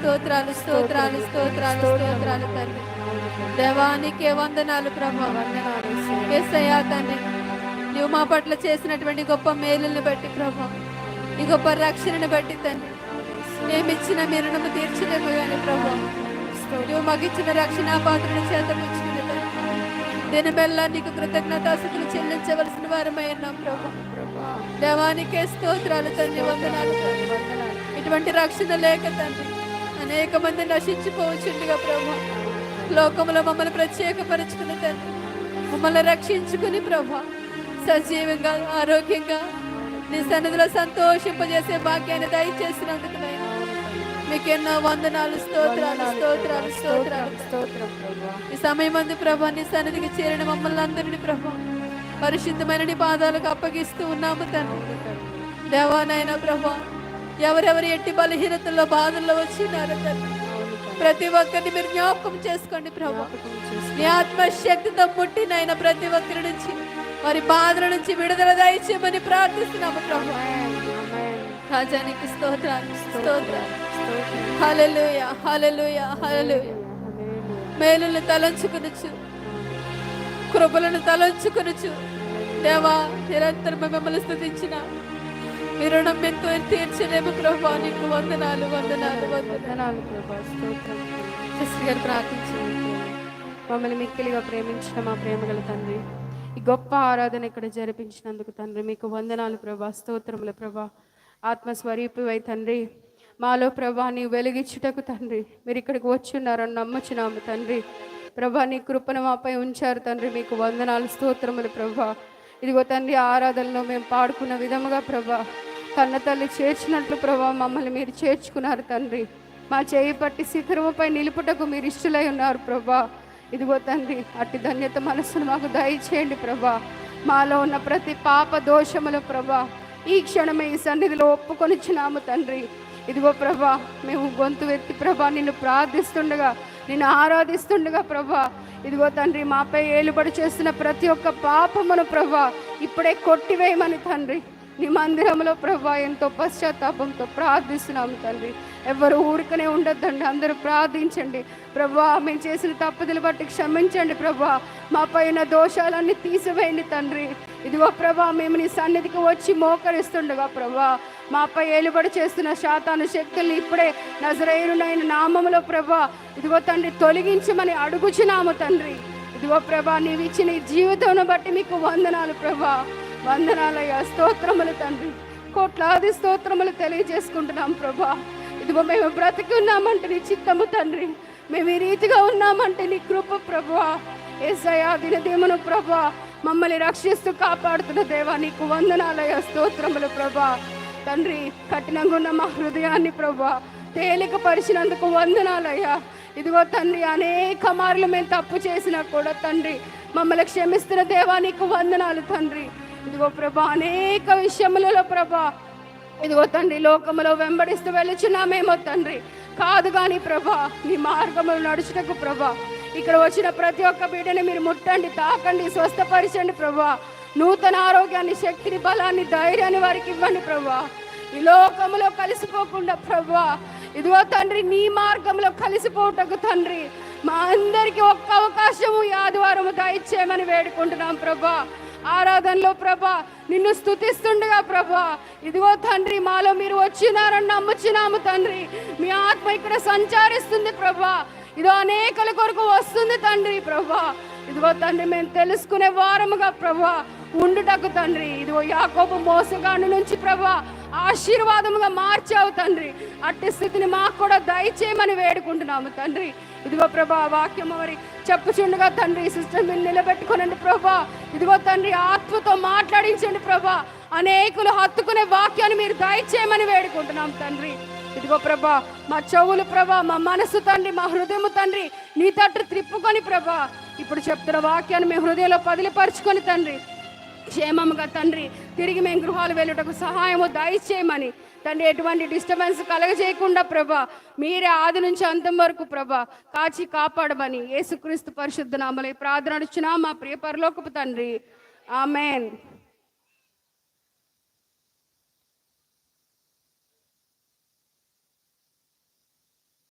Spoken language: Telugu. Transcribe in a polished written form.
స్తోత్రాలు స్తోత్రాలు స్తోత్రాలు స్తోత్రాలు తండ్రి. దేవానికే వందనాలు ప్రభా. యేసయ్యా తండ్రి, నువ్వు మా పట్ల చేసినటువంటి గొప్ప మేలుని బట్టి ప్రభా, ఈ గొప్ప రక్షణను బట్టి తండ్రి, మేమిచ్చిన మీ రుణము తీర్చలేము కానీ ప్రభా, నువ్వు మాకు ఇచ్చిన రక్షణ పాత్రను చేతపుచ్చుకుని దినమెల్లా నీకు కృతజ్ఞతాస్తుతులు చెల్లించవలసిన వారమై ఉన్నాం ప్రభా. దేవానికే స్తోత్రాలు తండ్రి, వందనాలు తండ్రి. ఇటువంటి రక్షణ లేక తండ్రి అనేక మంది నశించిపోవచ్చుండగా ప్రభా, లోకంలో మమ్మల్ని ప్రత్యేకపరుచుకుని తండ్రి, మమ్మల్ని రక్షించుకుని ప్రభా, సజీవంగా ఆరోగ్యంగా నీ సన్నిధిలో సంతోషింపజేసే భాగ్యాన్ని దయచేసినందుకు మీకెన్నో వందనాలు, స్తోత్రాలు స్తోత్రాలు స్తోత్రాలు స్తోత్రం. ఈ సమయం మంది ప్రభా నీ సన్నిధికి చేరిన మమ్మల్ని అందరినీ ప్రభా పరిశుద్ధమైన నీ పాదాలకు అప్పగిస్తూ ఉన్నాము తండ్రి. దేవానైనా ప్రభా, ఎవరెవరు ఎట్టి బలహీనతల్లో బాధల్లో వచ్చినారో తండ్రి, ప్రతి ఒక్కరిని మీరు జ్ఞాపకం చేసుకోండి ప్రభా. నీ ఆత్మశక్తితో పుట్టినైనా ప్రతి ఒక్కరి నుంచి వారి బాధల నుంచి విడుదల దయచేయమని ప్రార్థిస్తున్నాము ప్రభా. రాజానికి స్తోత్రాలు స్తోత్రాలు. హల్లెలూయా హల్లెలూయా హల్లెలూయా. మేలులను తలంచుకొనుచు, కృపలను తలంచుకొనుచు దేవా నిరంతరం మిమ్మల్ని స్తుతించిన మీ రుణం ఎంతో తీర్చలేము ప్రభా. నీకు వందనాలు వందనాలు వందనాలు ప్రభా. స్తోత్రం. సిస్టర్ గారు ప్రార్థించండి. మమ్మల్ని మిక్కిలిగా ప్రేమించిన మా ప్రేమగల తండ్రి, ఈ గొప్ప ఆరాధన ఇక్కడ జరిపించినందుకు తండ్రి మీకు వందనాలు ప్రభా. స్తోత్రములు ప్రభా. ఆత్మస్వరూపివై తండ్రి, మాలో ప్రభా నీ వెలిగించుటకు తండ్రి మీరు ఇక్కడికి వచ్చున్నారని నమ్ముచున్నాము తండ్రి. ప్రభా నీ కృపను మాపై ఉంచారు తండ్రి, మీకు వందనాలు స్తోత్రములు ప్రభా. ఇదిగో తండ్రి ఆరాధనలో మేము పాడుకున్న విధముగా ప్రభా, కన్న తల్లి చేర్చినట్లు ప్రభా మమ్మల్ని మీరు చేర్చుకున్నారు తండ్రి. మా చేయి పట్టి శిఖరముపై నిలుపుటకు మీరు ఇష్టలై ఉన్నారు ప్రభా. ఇదిగో తండ్రి అట్టి ధన్యత మనస్సును మాకు దయచేయండి ప్రభా. మాలో ఉన్న ప్రతి పాప దోషములు ప్రభా ఈ క్షణమే ఈ సన్నిధిలో ఒప్పుకొనిచ్చినాము తండ్రి. ఇదిగో ప్రభా మేము గొంతు ఎత్తి ప్రభా నిన్ను ప్రార్థిస్తుండగా, నిన్ను ఆరాధిస్తుండగా ప్రభా, ఇదిగో తండ్రి మాపై ఏలుబడి చేస్తున్న ప్రతి ఒక్క పాపమును ప్రభా ఇప్పుడే కొట్టివేయమని తండ్రి నీ మందిరంలో ప్రభా ఎంతో పశ్చాత్తాపంతో ప్రార్థిస్తున్నాము తండ్రి. ఎవరు ఊరికనే ఉండొద్దండి, అందరూ ప్రార్థించండి ప్రభా. మేము చేసిన తప్పుదలు బట్టి క్షమించండి ప్రభా. మా పైన దోషాలన్నీ తీసివేయండి తండ్రి. ఇదిగో ప్రభా మేము నీ సన్నిధికి వచ్చి మోకరిస్తుండగా ప్రభా మాపై ఏలుబడి చేస్తున్న శాతాను శక్తుల్ని ఇప్పుడే నజరేయునైన నామములో ప్రభా ఇదిగో తండ్రి తొలగించమని అడుగుచున్నాము తండ్రి. ఇదిగో ప్రభా నీవు ఇచ్చిన ఈ జీవితం బట్టి మీకు వందనాలు ప్రభా. వందనాలయ్యా, స్తోత్రములు తండ్రి. కోట్లాది స్తోత్రములు తెలియజేసుకుంటున్నాం ప్రభా. ఇదిగో మేము బ్రతికి ఉన్నామంటే నీ చిత్తము తండ్రి, మేము ఈ రీతిగా ఉన్నామంటే నీ కృప ప్రభా. యేసయ్యా దినదినమును ప్రభా మమ్మల్ని రక్షిస్తూ కాపాడుతున్న దేవా నీకు వందనాలయ్యా, స్తోత్రములు ప్రభా. తండ్రి కఠినంగా ఉన్న మా హృదయాన్ని ప్రభా తేలిక పరిచినందుకు వందనాలయ్యా. ఇదిగో తండ్రి అనేక మార్లు మేము తప్పు చేసినా కూడా తండ్రి మమ్మల్ని క్షమిస్తున్న దేవా నీకు వందనాలు తండ్రి. ఇదిగో ప్రభా అనేక విషయములలో ప్రభా ఇదిగో తండ్రి లోకములో వెంబడిస్తూ వెళ్ళుచున్నామేమో తండ్రి, కాదు కానీ ప్రభా నీ మార్గములు నడుచుటకు ప్రభా ఇక్కడ వచ్చిన ప్రతి ఒక్క బిడ్డని మీరు ముట్టండి, తాకండి, స్వస్థపరచండి ప్రభా. నూతన ఆరోగ్యాన్ని, శక్తిని, బలాన్ని, ధైర్యాన్ని వారికి ఇవ్వండి ప్రభా. ఈ లోకములో కలిసిపోకుండా ప్రభా ఇదిగో తండ్రి నీ మార్గంలో కలిసిపోటకు తండ్రి మా అందరికీ ఒక్క అవకాశము ఈ ఆదివారము దయచేయమని వేడుకుంటున్నాం ప్రభా. ఆరాధనలో ప్రభా నిన్ను స్తుతిస్తుండగా ప్రభా ఇదిగో తండ్రి మాలో మీరు వచ్చినారని నమ్ముచున్నాము తండ్రి. మీ ఆత్మ ఇక్కడ సంచారిస్తుంది ప్రభా. ఇదో అనేకల కొరకు వస్తుంది తండ్రి ప్రభా. ఇదిగో తండ్రి మేము తెలుసుకునే వారముగా ప్రభా ఉండుటకు తండ్రి ఇదిగో యాకోబు మోసగాడు నుంచి ప్రభా ఆశీర్వాదముగా మార్చావు తండ్రి. అట్టి స్థితిని మాకు కూడా దయచేయమని వేడుకుంటున్నాము తండ్రి. ఇదిగో ప్రభా వాక్యం మరి చెప్పుచుండగా తండ్రి సిస్టర్ మీరు నిలబెట్టుకోనండి ప్రభా. ఇదిగో తండ్రి ఆత్మతో మాట్లాడించండి ప్రభా. అనేకులు హత్తుకునే వాక్యాన్ని మీరు దయచేయమని వేడుకుంటున్నాం తండ్రి. ఇదిగో ప్రభా మా చెవులు ప్రభా, మా మనసు తండ్రి, మా హృదయము తండ్రి నీ తట్టు త్రిప్పుకొని ప్రభా ఇప్పుడు చెప్తున్న వాక్యాన్ని మీ హృదయంలో పదిలిపరుచుకొని తండ్రి క్షేమముగా తండ్రి తిరిగి మేము గృహాలు వెళ్ళుటకు సహాయము దయచేయమని తండ్రి. ఎటువంటి డిస్టర్బెన్స్ కలగజేయకుండా ప్రభా మీరే ఆది నుంచి అంతం వరకు ప్రభా కాచి కాపాడమని యేసుక్రీస్తు పరిశుద్ధ నామములో ప్రార్థన అడుగుచున్నాము మా ప్రియ పరలోకపు తండ్రి. ఆమేన్.